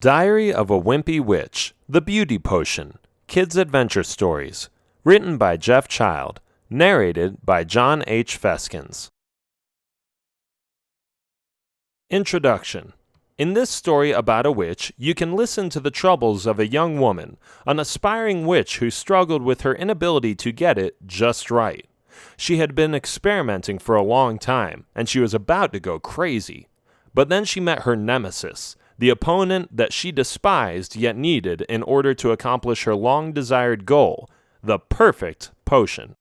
Diary of a Wimpy Witch, The Beauty Potion, Kids' Adventure Stories, written by Jeff Child, narrated by John H. Feskins. Introduction. In this story about a witch, you can listen to the troubles of a young woman, an aspiring witch who struggled with her inability to get it just right. She had been experimenting for a long time, and she was about to go crazy. But then she met her nemesis, the opponent that she despised yet needed in order to accomplish her long-desired goal, the perfect potion.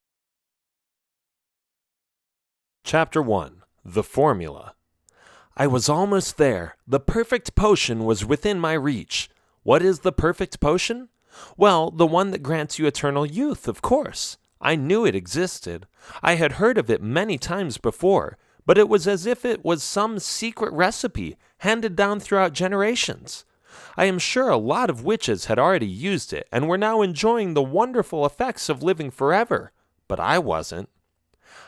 Chapter 1. The Formula. I was almost there. The perfect potion was within my reach. What is the perfect potion? Well, the one that grants you eternal youth, of course. I knew it existed. I had heard of it many times before, but it was as if it was some secret recipe handed down throughout generations. I am sure a lot of witches had already used it and were now enjoying the wonderful effects of living forever, but I wasn't.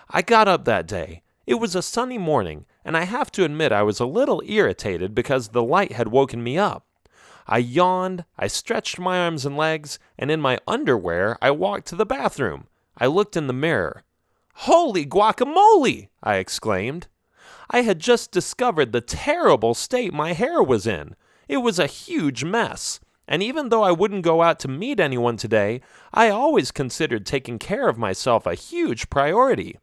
I got up that day. It was a sunny morning, and I have to admit I was a little irritated because the light had woken me up. I yawned, I stretched my arms and legs, and in my underwear I walked to the bathroom. I looked in the mirror. "Holy guacamole!" I exclaimed. I had just discovered the terrible state my hair was in. It was a huge mess, and even though I wouldn't go out to meet anyone today, I always considered taking care of myself a huge priority.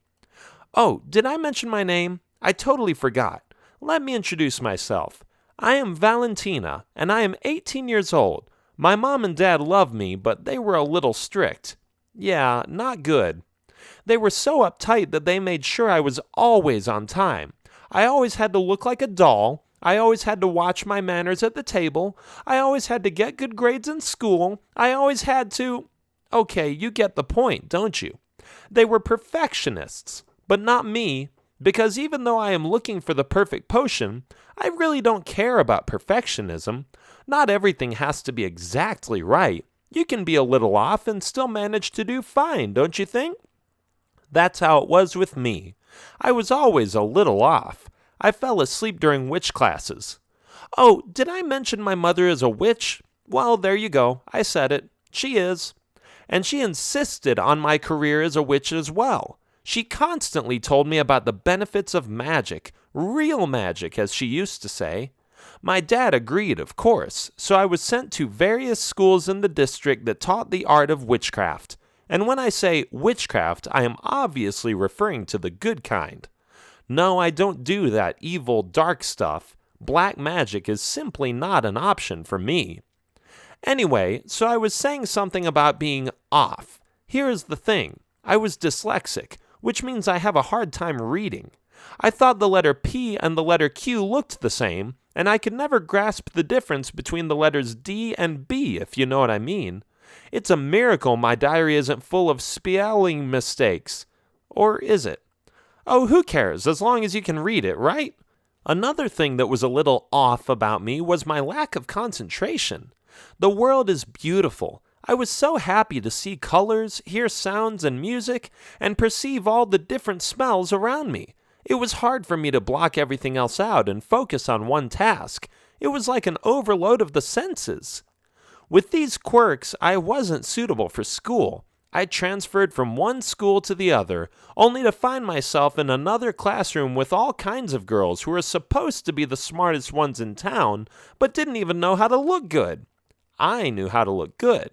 Oh, did I mention my name? I totally forgot. Let me introduce myself. I am Valentina, and I am 18 years old. My mom and dad love me, but they were a little strict. Yeah, not good. They were so uptight that they made sure I was always on time. I always had to look like a doll. I always had to watch my manners at the table. I always had to get good grades in school. I always had to... Okay, you get the point, don't you? They were perfectionists, but not me, because even though I am looking for the perfect potion, I really don't care about perfectionism. Not everything has to be exactly right. You can be a little off and still manage to do fine, don't you think? That's how it was with me. I was always a little off. I fell asleep during witch classes. Oh, did I mention my mother is a witch? Well, there you go. I said it. She is. And she insisted on my career as a witch as well. She constantly told me about the benefits of magic, real magic, as she used to say. My dad agreed, of course, so I was sent to various schools in the district that taught the art of witchcraft. And when I say witchcraft, I am obviously referring to the good kind. No, I don't do that evil, dark stuff. Black magic is simply not an option for me. Anyway, so I was saying something about being off. Here is the thing. I was dyslexic, which means I have a hard time reading. I thought the letter P and the letter Q looked the same, and I could never grasp the difference between the letters D and B, if you know what I mean. It's a miracle my diary isn't full of spelling mistakes. Or is it? Oh, who cares, as long as you can read it, right? Another thing that was a little off about me was my lack of concentration. The world is beautiful. I was so happy to see colors, hear sounds and music, and perceive all the different smells around me. It was hard for me to block everything else out and focus on one task. It was like an overload of the senses. With these quirks, I wasn't suitable for school. I transferred from one school to the other, only to find myself in another classroom with all kinds of girls who were supposed to be the smartest ones in town, but didn't even know how to look good. I knew how to look good.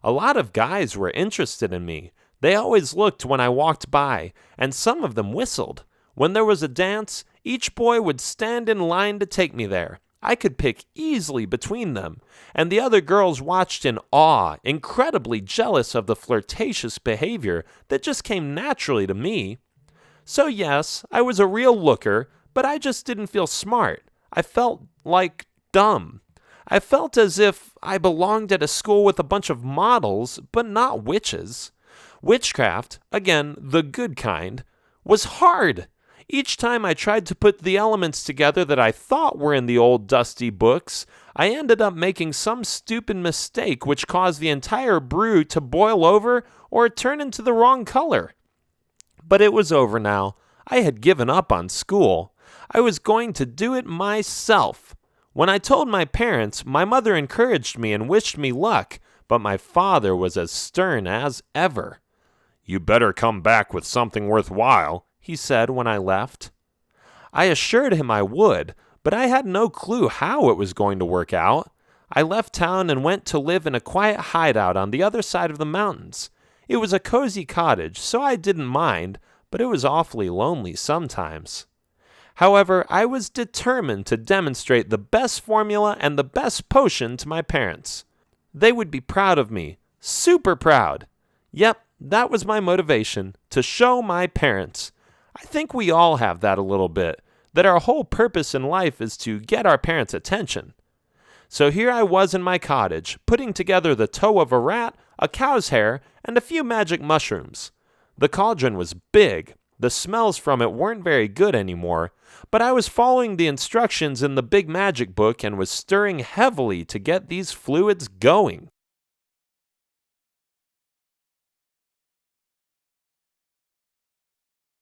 A lot of guys were interested in me. They always looked when I walked by, and some of them whistled. When there was a dance, each boy would stand in line to take me there. I could pick easily between them, and the other girls watched in awe, incredibly jealous of the flirtatious behavior that just came naturally to me. So yes, I was a real looker, but I just didn't feel smart. I felt like dumb. I felt as if I belonged at a school with a bunch of models, but not witches. Witchcraft, again, the good kind, was hard. Each time I tried to put the elements together that I thought were in the old dusty books, I ended up making some stupid mistake which caused the entire brew to boil over or turn into the wrong color. But it was over now. I had given up on school. I was going to do it myself. When I told my parents, my mother encouraged me and wished me luck, but my father was as stern as ever. "You better come back with something worthwhile," he said when I left. I assured him I would, but I had no clue how it was going to work out. I left town and went to live in a quiet hideout on the other side of the mountains. It was a cozy cottage, so I didn't mind, but it was awfully lonely sometimes. However, I was determined to demonstrate the best formula and the best potion to my parents. They would be proud of me, super proud. Yep, that was my motivation, to show my parents. I think we all have that a little bit, that our whole purpose in life is to get our parents' attention. So here I was in my cottage, putting together the toe of a rat, a cow's hair, and a few magic mushrooms. The cauldron was big. The smells from it weren't very good anymore, but I was following the instructions in the big magic book and was stirring heavily to get these fluids going.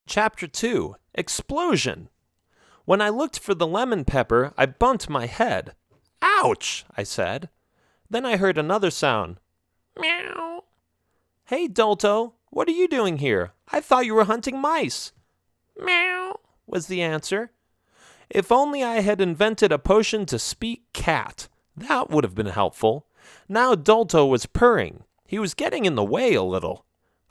Chapter 2. Explosion. When I looked for the lemon pepper, I bumped my head. "Ouch!" I said. Then I heard another sound. Meow. "Hey, Dolto, what are you doing here? I thought you were hunting mice." "Meow," was the answer. If only I had invented a potion to speak cat. That would have been helpful. Now Dolto was purring. He was getting in the way a little.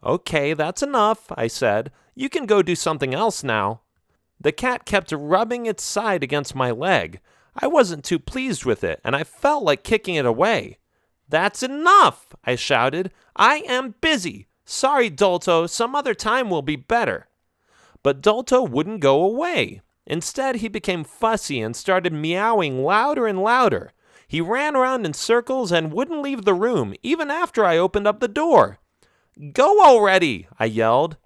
"Okay, that's enough," I said. "You can go do something else now." The cat kept rubbing its side against my leg. I wasn't too pleased with it, and I felt like kicking it away. "That's enough," I shouted. "I am busy. Sorry, Dolto, some other time will be better." But Dolto wouldn't go away. Instead, he became fussy and started meowing louder and louder. He ran around in circles and wouldn't leave the room, even after I opened up the door. "Go already," I yelled.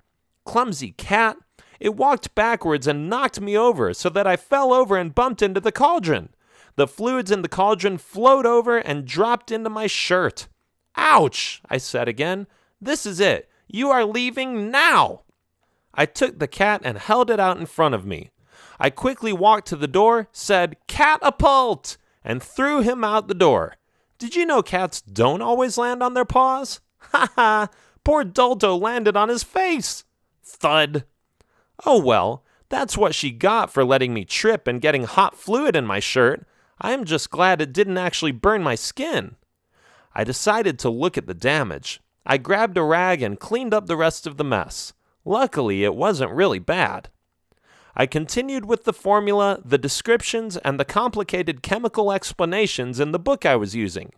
Clumsy cat. It walked backwards and knocked me over so that I fell over and bumped into the cauldron. The fluids in the cauldron flowed over and dropped into my shirt. "Ouch," I said again. "This is it. You are leaving now." I took the cat and held it out in front of me. I quickly walked to the door, said, "Catapult!" and threw him out the door. Did you know cats don't always land on their paws? Ha ha! Poor Dolto landed on his face. Thud. Oh well, that's what she got for letting me trip and getting hot fluid in my shirt. I am just glad it didn't actually burn my skin. I decided to look at the damage. I grabbed a rag and cleaned up the rest of the mess. Luckily, it wasn't really bad. I continued with the formula, the descriptions, and the complicated chemical explanations in the book I was using.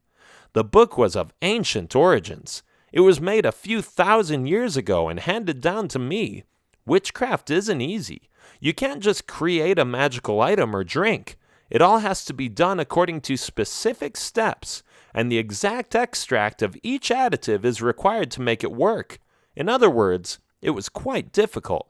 The book was of ancient origins. It was made a few thousand years ago and handed down to me. Witchcraft isn't easy. You can't just create a magical item or drink. It all has to be done according to specific steps, and the exact extract of each additive is required to make it work. In other words, it was quite difficult.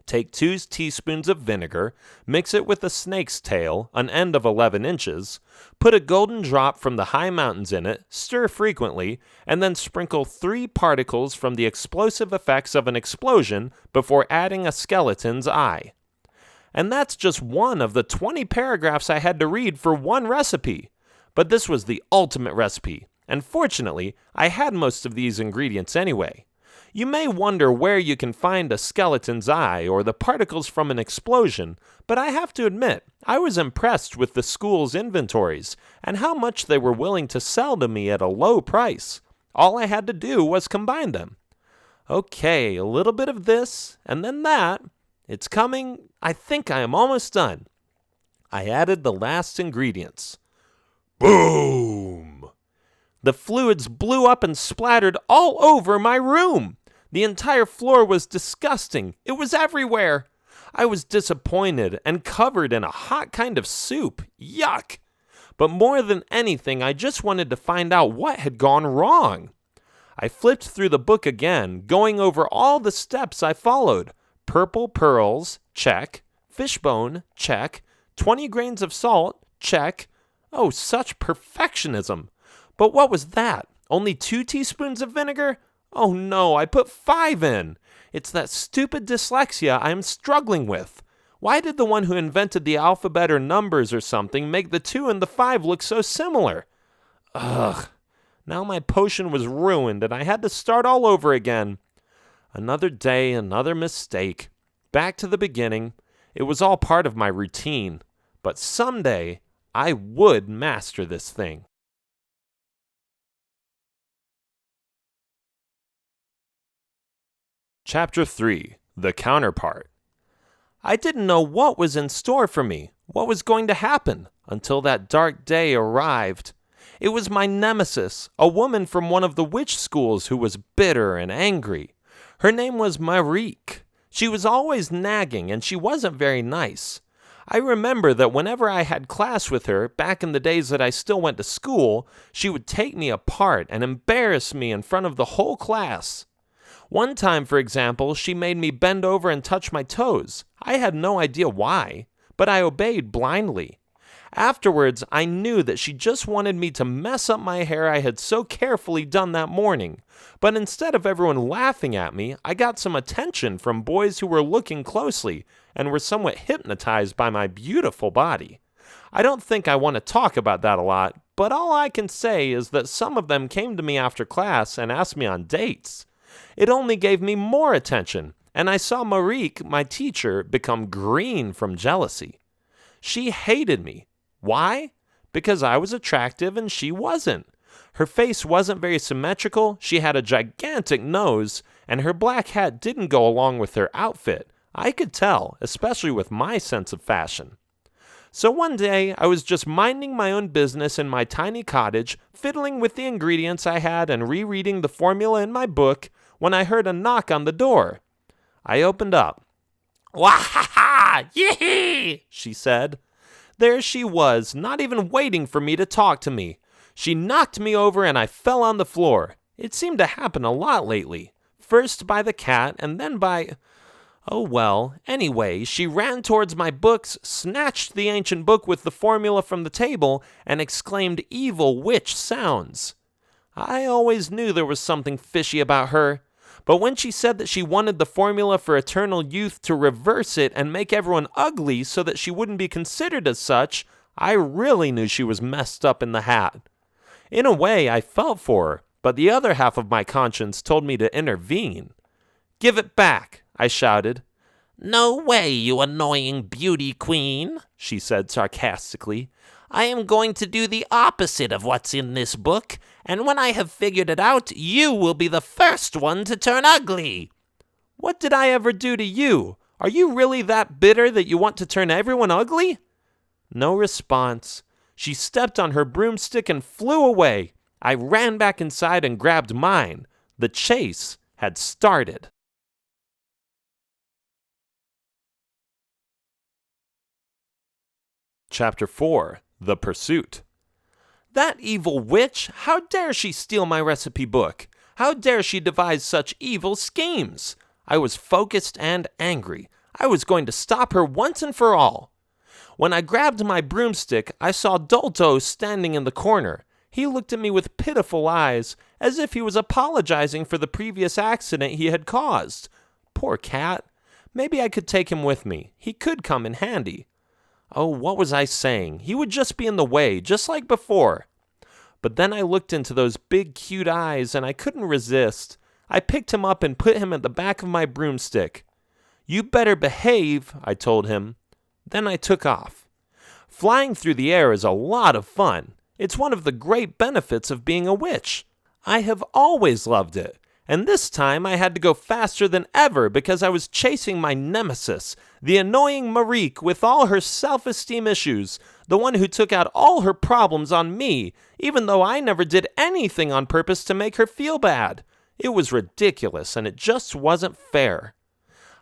Take 2 teaspoons of vinegar, mix it with a snake's tail, an end of 11 inches, put a golden drop from the high mountains in it, stir frequently, and then sprinkle 3 particles from the explosive effects of an explosion before adding a skeleton's eye. And that's just one of the 20 paragraphs I had to read for one recipe. But this was the ultimate recipe, and fortunately, I had most of these ingredients anyway. You may wonder where you can find a skeleton's eye or the particles from an explosion, but I have to admit, I was impressed with the school's inventories and how much they were willing to sell to me at a low price. All I had to do was combine them. Okay, a little bit of this, and then that. It's coming. I think I am almost done. I added the last ingredients. Boom! The fluids blew up and splattered all over my room. The entire floor was disgusting. It was everywhere. I was disappointed and covered in a hot kind of soup. Yuck! But more than anything, I just wanted to find out what had gone wrong. I flipped through the book again, going over all the steps I followed. Purple pearls, check. Fishbone, check. 20 grains of salt, check. Oh, such perfectionism. But what was that? Only 2 teaspoons of vinegar? Oh no, I put 5 in. It's that stupid dyslexia I am struggling with. Why did the one who invented the alphabet or numbers or something make the 2 and the 5 look so similar? Ugh. Now my potion was ruined and I had to start all over again. Another day, another mistake. Back to the beginning. It was all part of my routine. But someday, I would master this thing. Chapter 3. The Counterpart. I didn't know what was in store for me, what was going to happen, until that dark day arrived. It was my nemesis, a woman from one of the witch schools who was bitter and angry. Her name was Marique. She was always nagging, and she wasn't very nice. I remember that whenever I had class with her, back in the days that I still went to school, she would take me apart and embarrass me in front of the whole class. One time, for example, she made me bend over and touch my toes. I had no idea why, but I obeyed blindly. Afterwards, I knew that she just wanted me to mess up my hair I had so carefully done that morning. But instead of everyone laughing at me, I got some attention from boys who were looking closely and were somewhat hypnotized by my beautiful body. I don't think I want to talk about that a lot, but all I can say is that some of them came to me after class and asked me on dates. It only gave me more attention, and I saw Marique, my teacher, become green from jealousy. She hated me. Why? Because I was attractive and she wasn't. Her face wasn't very symmetrical, she had a gigantic nose, and her black hat didn't go along with her outfit. I could tell, especially with my sense of fashion. So one day, I was just minding my own business in my tiny cottage, fiddling with the ingredients I had and rereading the formula in my book, when I heard a knock on the door. I opened up. "Wah-ha-ha! Yee-hee!" she said. There she was, not even waiting for me to talk to me. She knocked me over and I fell on the floor. It seemed to happen a lot lately. First by the cat and then by... Oh well, anyway, she ran towards my books, snatched the ancient book with the formula from the table, and exclaimed evil witch sounds. I always knew there was something fishy about her. But when she said that she wanted the formula for eternal youth to reverse it and make everyone ugly so that she wouldn't be considered as such, I really knew she was messed up in the hat. In a way, I felt for her, but the other half of my conscience told me to intervene. "Give it back," I shouted. "No way, you annoying beauty queen," she said sarcastically. "I am going to do the opposite of what's in this book, and when I have figured it out, you will be the first one to turn ugly." "What did I ever do to you? Are you really that bitter that you want to turn everyone ugly?" No response. She stepped on her broomstick and flew away. I ran back inside and grabbed mine. The chase had started. Chapter 4. The Pursuit. That evil witch! How dare she steal my recipe book? How dare she devise such evil schemes? I was focused and angry. I was going to stop her once and for all. When I grabbed my broomstick, I saw Dolto standing in the corner. He looked at me with pitiful eyes, as if he was apologizing for the previous accident he had caused. Poor cat. Maybe I could take him with me. He could come in handy. Oh, what was I saying? He would just be in the way, just like before. But then I looked into those big, cute eyes, and I couldn't resist. I picked him up and put him at the back of my broomstick. "You better behave," I told him. Then I took off. Flying through the air is a lot of fun. It's one of the great benefits of being a witch. I have always loved it. And this time I had to go faster than ever because I was chasing my nemesis, the annoying Marique with all her self-esteem issues, the one who took out all her problems on me, even though I never did anything on purpose to make her feel bad. It was ridiculous, and it just wasn't fair.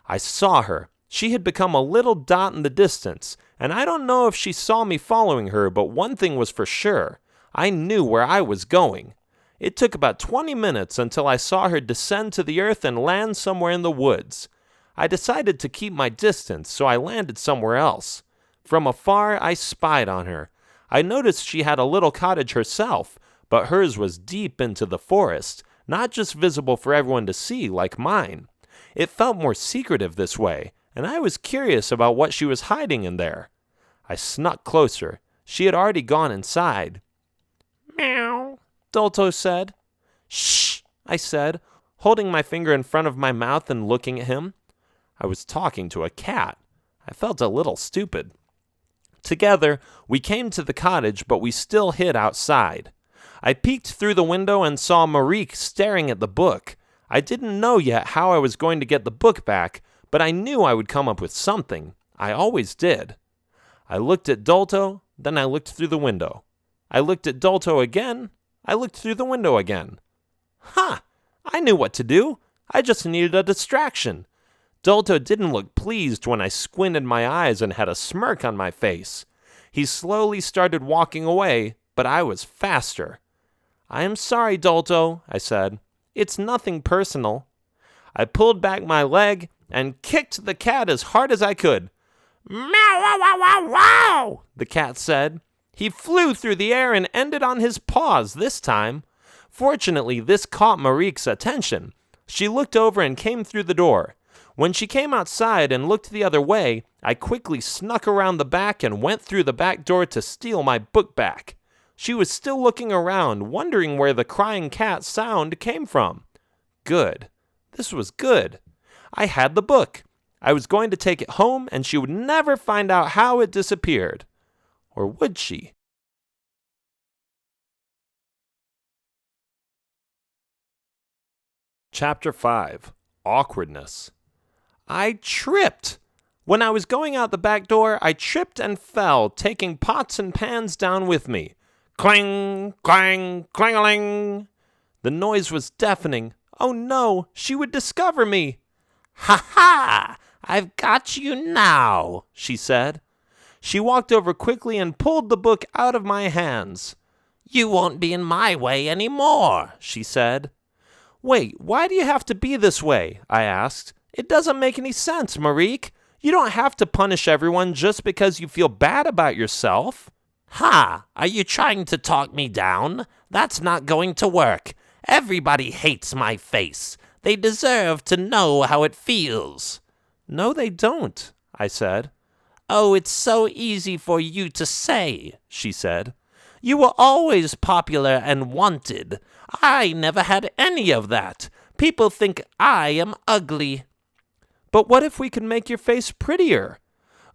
I saw her. She had become a little dot in the distance, and I don't know if she saw me following her, but one thing was for sure. I knew where I was going. It took about 20 minutes until I saw her descend to the earth and land somewhere in the woods. I decided to keep my distance, so I landed somewhere else. From afar, I spied on her. I noticed she had a little cottage herself, but hers was deep into the forest, not just visible for everyone to see like mine. It felt more secretive this way, and I was curious about what she was hiding in there. I snuck closer. She had already gone inside. "Meow," Dolto said. "Shh," I said, holding my finger in front of my mouth and looking at him. I was talking to a cat. I felt a little stupid. Together, we came to the cottage, but we still hid outside. I peeked through the window and saw Marique staring at the book. I didn't know yet how I was going to get the book back, but I knew I would come up with something. I always did. I looked at Dolto, then I looked through the window. I looked at Dolto again. I looked through the window again. Ha! I knew what to do. I just needed a distraction. Dolto didn't look pleased when I squinted my eyes and had a smirk on my face. He slowly started walking away, but I was faster. "I am sorry, Dolto," I said. "It's nothing personal." I pulled back my leg and kicked the cat as hard as I could. "Meow, wow, wow, wow, wow," the cat said. He flew through the air and ended on his paws this time. Fortunately, this caught Marique's attention. She looked over and came through the door. When she came outside and looked the other way, I quickly snuck around the back and went through the back door to steal my book back. She was still looking around, wondering where the crying cat sound came from. Good. This was good. I had the book. I was going to take it home, and she would never find out how it disappeared. Or would she? Chapter 5. Awkwardness. I tripped. When I was going out the back door, I tripped and fell, taking pots and pans down with me. Clang, clang, clang-a-ling. The noise was deafening. Oh no, she would discover me. "Ha ha! I've got you now," she said. She walked over quickly and pulled the book out of my hands. "You won't be in my way any more," she said. "Wait, why do you have to be this way?" I asked. "It doesn't make any sense, Marique. You don't have to punish everyone just because you feel bad about yourself." "Ha! Are you trying to talk me down? That's not going to work. Everybody hates my face. They deserve to know how it feels." "No, they don't," I said. "Oh, it's so easy for you to say," she said. "You were always popular and wanted. I never had any of that. People think I am ugly." "But what if we could make your face prettier?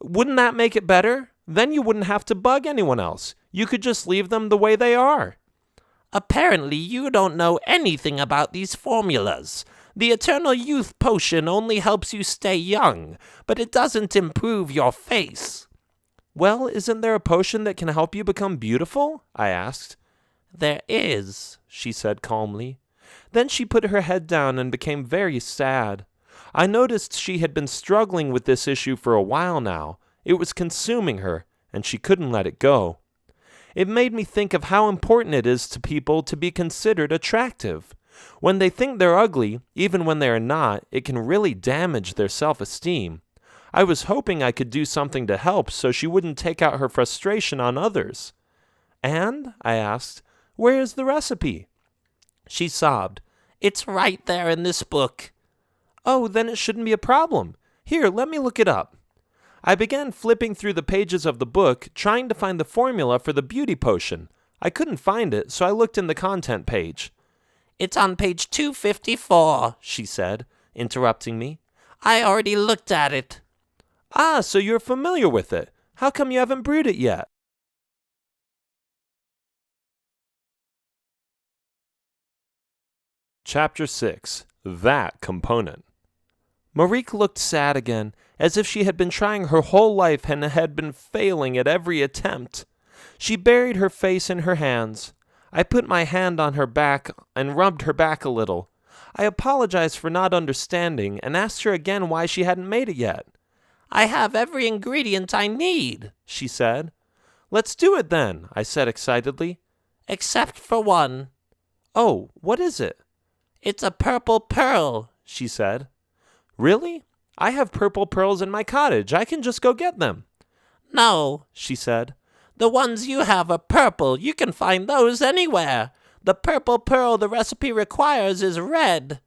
Wouldn't that make it better? Then you wouldn't have to bug anyone else. You could just leave them the way they are." "Apparently you don't know anything about these formulas. The Eternal Youth Potion only helps you stay young, but it doesn't improve your face." "Well, isn't there a potion that can help you become beautiful?" I asked. "There is," she said calmly. Then she put her head down and became very sad. I noticed she had been struggling with this issue for a while now. It was consuming her, and she couldn't let it go. It made me think of how important it is to people to be considered attractive. When they think they're ugly, even when they are not, it can really damage their self-esteem. I was hoping I could do something to help so she wouldn't take out her frustration on others. "And?" I asked, "where is the recipe?" She sobbed. "It's right there in this book." "Oh, then it shouldn't be a problem. Here, let me look it up." I began flipping through the pages of the book, trying to find the formula for the beauty potion. I couldn't find it, so I looked in the content page. "It's on page 254, she said, interrupting me. "I already looked at it." "Ah, so you're familiar with it. How come you haven't brewed it yet?" Chapter 6. That Component. Marique looked sad again, as if she had been trying her whole life and had been failing at every attempt. She buried her face in her hands. I put my hand on her back and rubbed her back a little. I apologized for not understanding and asked her again why she hadn't made it yet. "I have every ingredient I need," she said. "Let's do it then," I said excitedly. "Except for one." "Oh, what is it?" "It's a purple pearl," she said. "Really? I have purple pearls in my cottage. I can just go get them." "No," she said. "The ones you have are purple. You can find those anywhere. The purple pearl the recipe requires is red."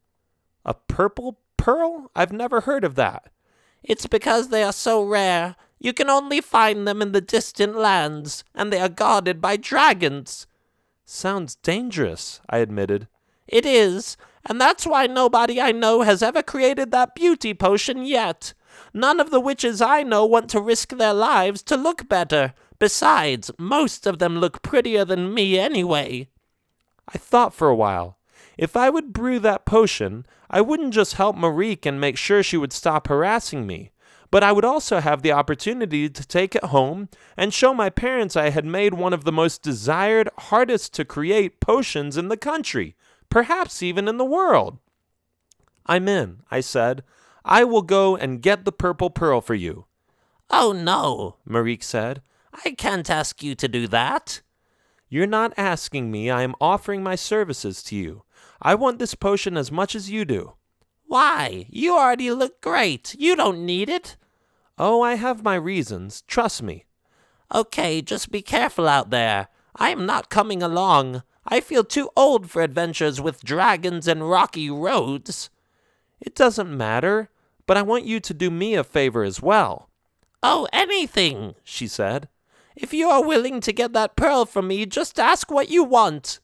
"A purple pearl? I've never heard of that." It's because they are so rare. You can only find them in the distant lands, and they are guarded by dragons." "Sounds dangerous," I admitted. "It is, and that's why nobody I know has ever created that beauty potion yet. None of the witches I know want to risk their lives to look better. Besides, most of them look prettier than me anyway." I thought for a while. If I would brew that potion, I wouldn't just help Marique and make sure she would stop harassing me, but I would also have the opportunity to take it home and show my parents I had made one of the most desired, hardest to create potions in the country, perhaps even in the world. "I'm in," I said. "I will go and get the purple pearl for you." "Oh no," Marique said. "I can't ask you to do that." "You're not asking me, I am offering my services to you. I want this potion as much as you do." "Why? You already look great. You don't need it." "Oh, I have my reasons. Trust me." "Okay, just be careful out there. I am not coming along. I feel too old for adventures with dragons and rocky roads." "It doesn't matter, but I want you to do me a favor as well." "Oh, anything," she said. "If you are willing to get that pearl from me, just ask what you want."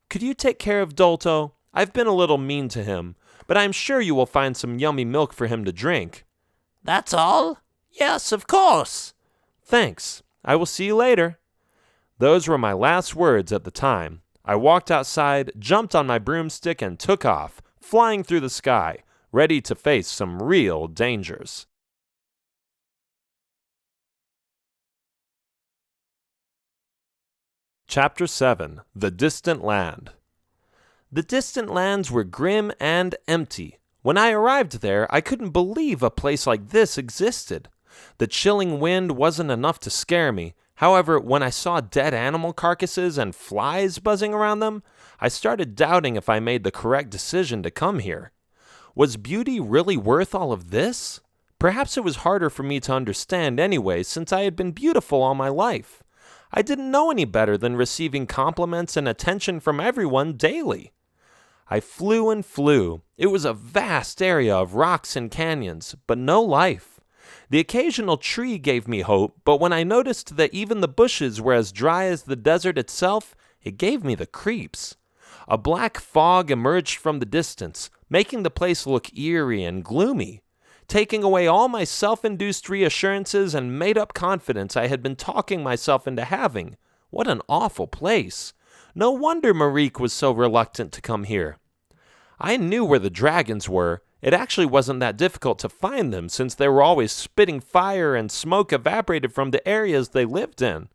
"Could you take care of Dolto? I've been a little mean to him, but I'm sure you will find some yummy milk for him to drink." "That's all?" "Yes, of course." "Thanks. I will see you later." Those were my last words at the time. I walked outside, jumped on my broomstick, and took off, flying through the sky, ready to face some real dangers. Chapter 7. The Distant Land. The distant lands were grim and empty. When I arrived there, I couldn't believe a place like this existed. The chilling wind wasn't enough to scare me. However, when I saw dead animal carcasses and flies buzzing around them, I started doubting if I made the correct decision to come here. Was beauty really worth all of this? Perhaps it was harder for me to understand anyway, since I had been beautiful all my life. I didn't know any better than receiving compliments and attention from everyone daily. I flew and flew. It was a vast area of rocks and canyons, but no life. The occasional tree gave me hope, but when I noticed that even the bushes were as dry as the desert itself, it gave me the creeps. A black fog emerged from the distance, making the place look eerie and gloomy, taking away all my self-induced reassurances and made-up confidence I had been talking myself into having. What an awful place. No wonder Marique was so reluctant to come here. I knew where the dragons were. It actually wasn't that difficult to find them since they were always spitting fire and smoke evaporated from the areas they lived in.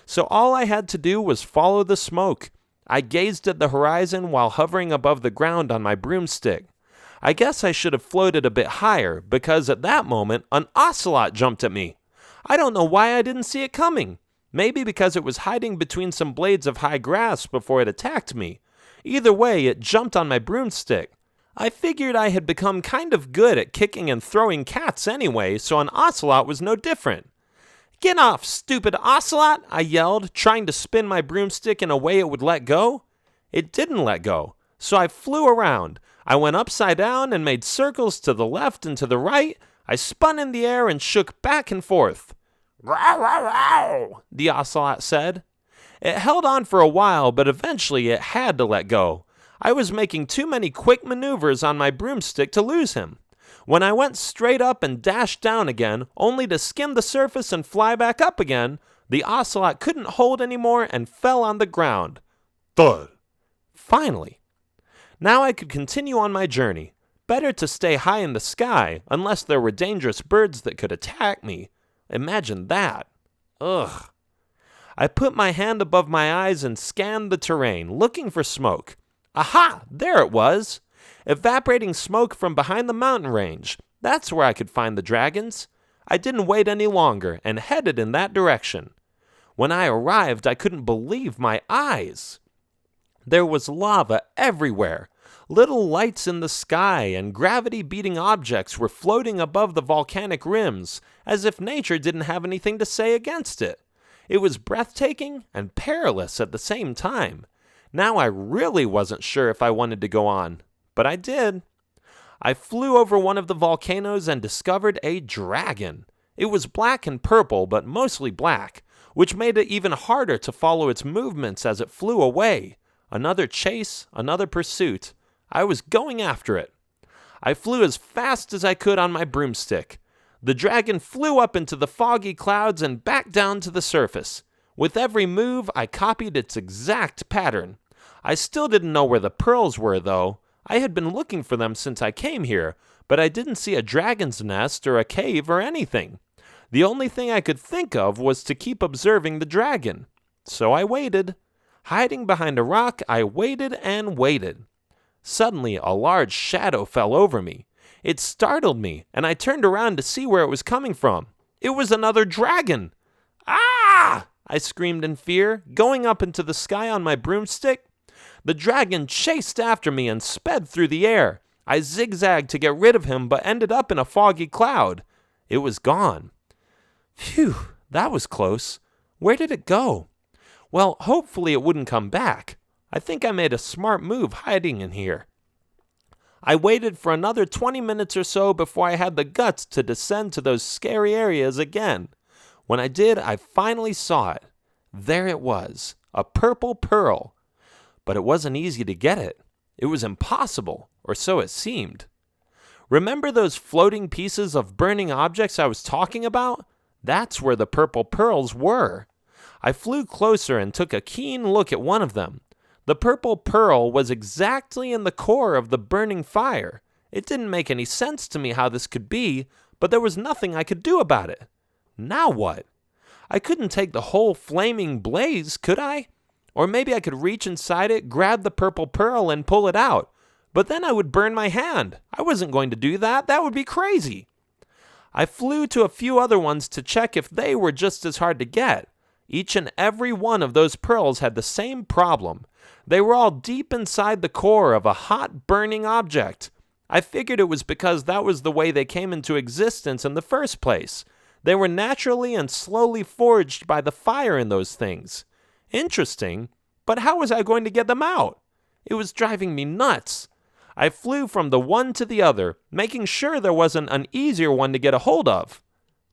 So all I had to do was follow the smoke. I gazed at the horizon while hovering above the ground on my broomstick. I guess I should have floated a bit higher because at that moment an ocelot jumped at me. I don't know why I didn't see it coming. Maybe because it was hiding between some blades of high grass before it attacked me. Either way, it jumped on my broomstick. I figured I had become kind of good at kicking and throwing cats anyway, so an ocelot was no different. "Get off, stupid ocelot!" I yelled, trying to spin my broomstick in a way it would let go. It didn't let go, so I flew around. I went upside down and made circles to the left and to the right. I spun in the air and shook back and forth. "Row, row, row," the ocelot said. It held on for a while, but eventually it had to let go. I was making too many quick maneuvers on my broomstick to lose him. When I went straight up and dashed down again, only to skim the surface and fly back up again, the ocelot couldn't hold anymore and fell on the ground. Thud! Finally. Now I could continue on my journey. Better to stay high in the sky, unless there were dangerous birds that could attack me. Imagine that. Ugh. I put my hand above my eyes and scanned the terrain, looking for smoke. Aha! There it was! Evaporating smoke from behind the mountain range. That's where I could find the dragons. I didn't wait any longer and headed in that direction. When I arrived, I couldn't believe my eyes. There was lava everywhere. Little lights in the sky and gravity-beating objects were floating above the volcanic rims, as if nature didn't have anything to say against it. It was breathtaking and perilous at the same time. Now I really wasn't sure if I wanted to go on, but I did. I flew over one of the volcanoes and discovered a dragon. It was black and purple, but mostly black, which made it even harder to follow its movements as it flew away. Another chase, another pursuit. I was going after it. I flew as fast as I could on my broomstick. The dragon flew up into the foggy clouds and back down to the surface. With every move, I copied its exact pattern. I still didn't know where the pearls were, though. I had been looking for them since I came here, but I didn't see a dragon's nest or a cave or anything. The only thing I could think of was to keep observing the dragon. So I waited. Hiding behind a rock, I waited and waited. Suddenly, a large shadow fell over me. It startled me, and I turned around to see where it was coming from. It was another dragon. Ah! I screamed in fear, going up into the sky on my broomstick. The dragon chased after me and sped through the air. I zigzagged to get rid of him, but ended up in a foggy cloud. It was gone. Phew, that was close. Where did it go? Well, hopefully it wouldn't come back. I think I made a smart move hiding in here. I waited for another 20 minutes or so before I had the guts to descend to those scary areas again. When I did, I finally saw it. There it was, a purple pearl. But it wasn't easy to get it. It was impossible, or so it seemed. Remember those floating pieces of burning objects I was talking about? That's where the purple pearls were. I flew closer and took a keen look at one of them. The purple pearl was exactly in the core of the burning fire. It didn't make any sense to me how this could be, but there was nothing I could do about it. Now what? I couldn't take the whole flaming blaze, could I? Or maybe I could reach inside it, grab the purple pearl, and pull it out. But then I would burn my hand. I wasn't going to do that. That would be crazy. I flew to a few other ones to check if they were just as hard to get. Each and every one of those pearls had the same problem. They were all deep inside the core of a hot, burning object. I figured it was because that was the way they came into existence in the first place. They were naturally and slowly forged by the fire in those things. Interesting, but how was I going to get them out? It was driving me nuts. I flew from the one to the other, making sure there wasn't an easier one to get a hold of.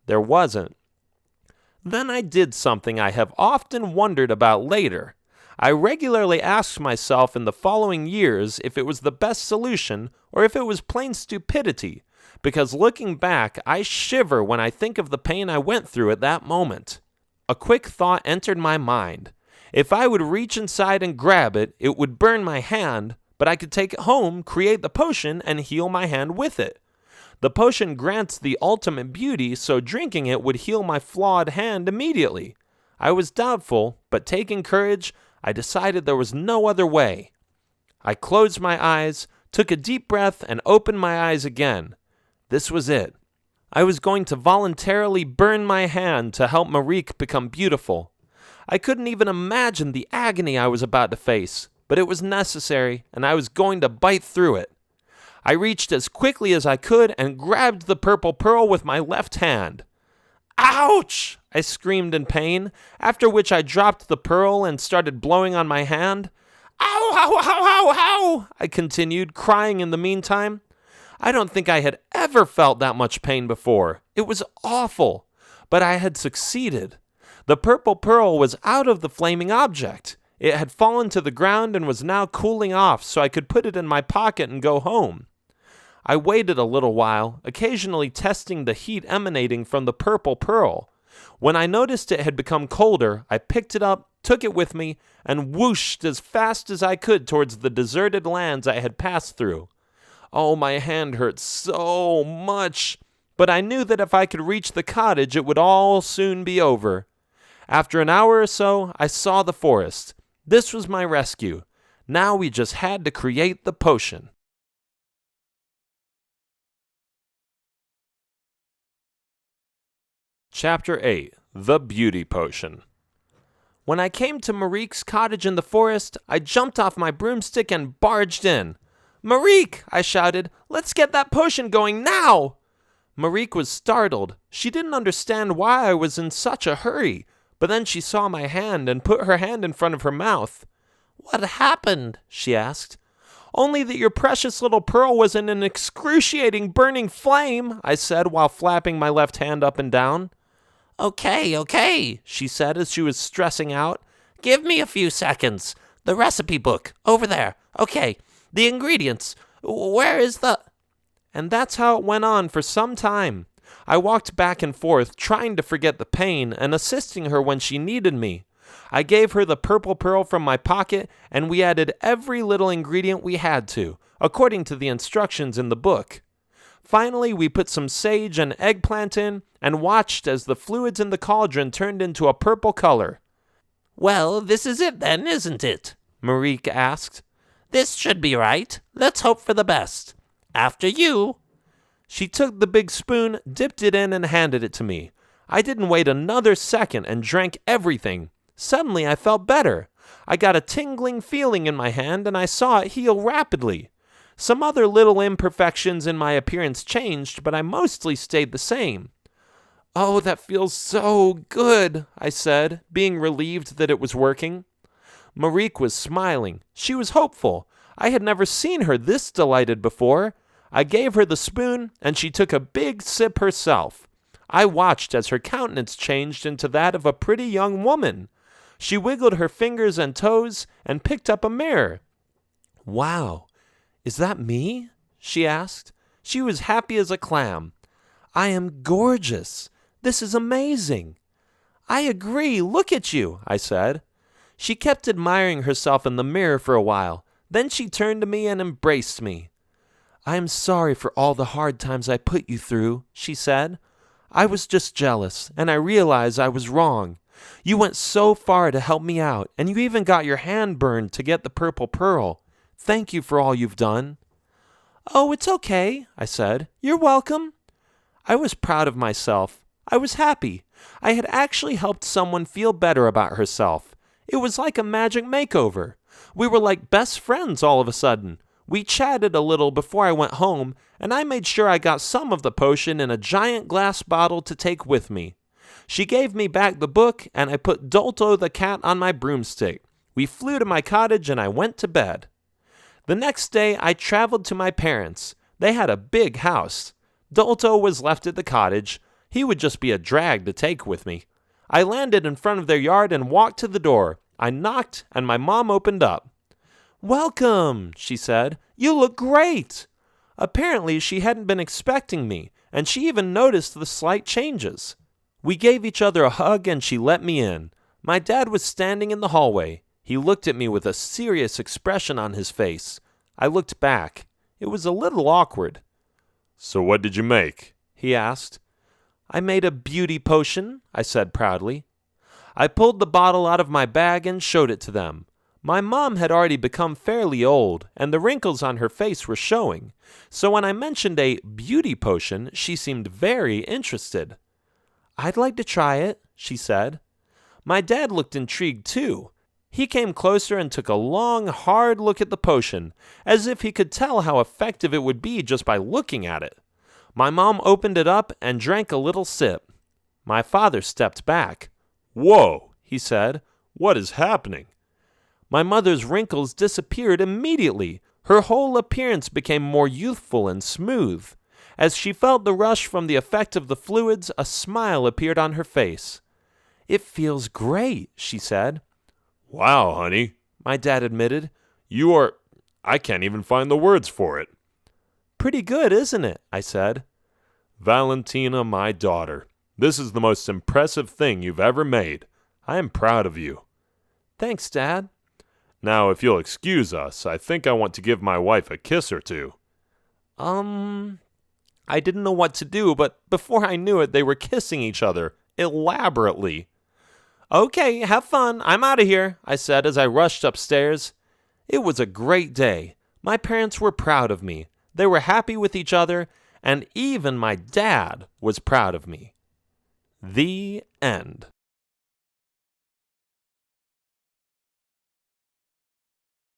There wasn't. Then I did something I have often wondered about later. I regularly asked myself in the following years if it was the best solution or if it was plain stupidity, because looking back, I shiver when I think of the pain I went through at that moment. A quick thought entered my mind. If I would reach inside and grab it, it would burn my hand, but I could take it home, create the potion, and heal my hand with it. The potion grants the ultimate beauty, so drinking it would heal my flawed hand immediately. I was doubtful, but taking courage, I decided there was no other way. I closed my eyes, took a deep breath, and opened my eyes again. This was it. I was going to voluntarily burn my hand to help Marique become beautiful. I couldn't even imagine the agony I was about to face, but it was necessary, and I was going to bite through it. I reached as quickly as I could and grabbed the purple pearl with my left hand. Ouch! I screamed in pain, after which I dropped the pearl and started blowing on my hand. Ow, ow, ow, ow, ow! I continued, crying in the meantime. I don't think I had ever felt that much pain before. It was awful, but I had succeeded. The purple pearl was out of the flaming object. It had fallen to the ground and was now cooling off so I could put it in my pocket and go home. I waited a little while, occasionally testing the heat emanating from the purple pearl. When I noticed it had become colder, I picked it up, took it with me, and whooshed as fast as I could towards the deserted lands I had passed through. Oh, my hand hurt so much, but I knew that if I could reach the cottage, it would all soon be over. After an hour or so, I saw the forest. This was my rescue. Now we just had to create the potion. Chapter 8. The Beauty Potion. When I came to Marique's cottage in the forest, I jumped off my broomstick and barged in. Marique, I shouted, let's get that potion going now! Marique was startled. She didn't understand why I was in such a hurry, but then she saw my hand and put her hand in front of her mouth. What happened? She asked. Only that your precious little pearl was in an excruciating burning flame, I said while flapping my left hand up and down. Okay, she said as she was stressing out. Give me a few seconds. The recipe book, over there. Okay, the ingredients. Where is the... And that's how it went on for some time. I walked back and forth, trying to forget the pain and assisting her when she needed me. I gave her the purple pearl from my pocket, and we added every little ingredient we had to, according to the instructions in the book. Finally, we put some sage and eggplant in and watched as the fluids in the cauldron turned into a purple color. Well, this is it then, isn't it? Marique asked. This should be right. Let's hope for the best. After you. She took the big spoon, dipped it in, and handed it to me. I didn't wait another second and drank everything. Suddenly, I felt better. I got a tingling feeling in my hand, and I saw it heal rapidly. Some other little imperfections in my appearance changed, but I mostly stayed the same. Oh, that feels so good, I said, being relieved that it was working. Marique was smiling. She was hopeful. I had never seen her this delighted before. I gave her the spoon, and she took a big sip herself. I watched as her countenance changed into that of a pretty young woman. She wiggled her fingers and toes and picked up a mirror. Wow, is that me? She asked. She was happy as a clam. I am gorgeous. This is amazing. I agree. Look at you, I said. She kept admiring herself in the mirror for a while. Then she turned to me and embraced me. I am sorry for all the hard times I put you through, she said. I was just jealous, and I realized I was wrong. You went so far to help me out, and you even got your hand burned to get the purple pearl. Thank you for all you've done. Oh, it's okay, I said. You're welcome. I was proud of myself. I was happy. I had actually helped someone feel better about herself. It was like a magic makeover. We were like best friends all of a sudden. We chatted a little before I went home, and I made sure I got some of the potion in a giant glass bottle to take with me. She gave me back the book, and I put Dolto the cat on my broomstick. We flew to my cottage, and I went to bed. The next day, I traveled to my parents. They had a big house. Dolto was left at the cottage. He would just be a drag to take with me. I landed in front of their yard and walked to the door. I knocked, and my mom opened up. Welcome, she said. You look great. Apparently, she hadn't been expecting me, and she even noticed the slight changes. We gave each other a hug, and she let me in. My dad was standing in the hallway. He looked at me with a serious expression on his face. I looked back. It was a little awkward. So what did you make? He asked. I made a beauty potion, I said proudly. I pulled the bottle out of my bag and showed it to them. My mom had already become fairly old, and the wrinkles on her face were showing. So when I mentioned a beauty potion, she seemed very interested. I'd like to try it, she said. My dad looked intrigued too. He came closer and took a long, hard look at the potion, as if he could tell how effective it would be just by looking at it. My mom opened it up and drank a little sip. My father stepped back. Whoa, he said. What is happening? My mother's wrinkles disappeared immediately. Her whole appearance became more youthful and smooth. As she felt the rush from the effect of the fluids, a smile appeared on her face. It feels great, she said. Wow, honey, my dad admitted. I can't even find the words for it. Pretty good, isn't it? I said. Valentina, my daughter, this is the most impressive thing you've ever made. I am proud of you. Thanks, Dad. Now, if you'll excuse us, I think I want to give my wife a kiss or two. I didn't know what to do, but before I knew it, they were kissing each other, elaborately. Okay, have fun. I'm out of here, I said as I rushed upstairs. It was a great day. My parents were proud of me. They were happy with each other, and even my dad was proud of me. The end.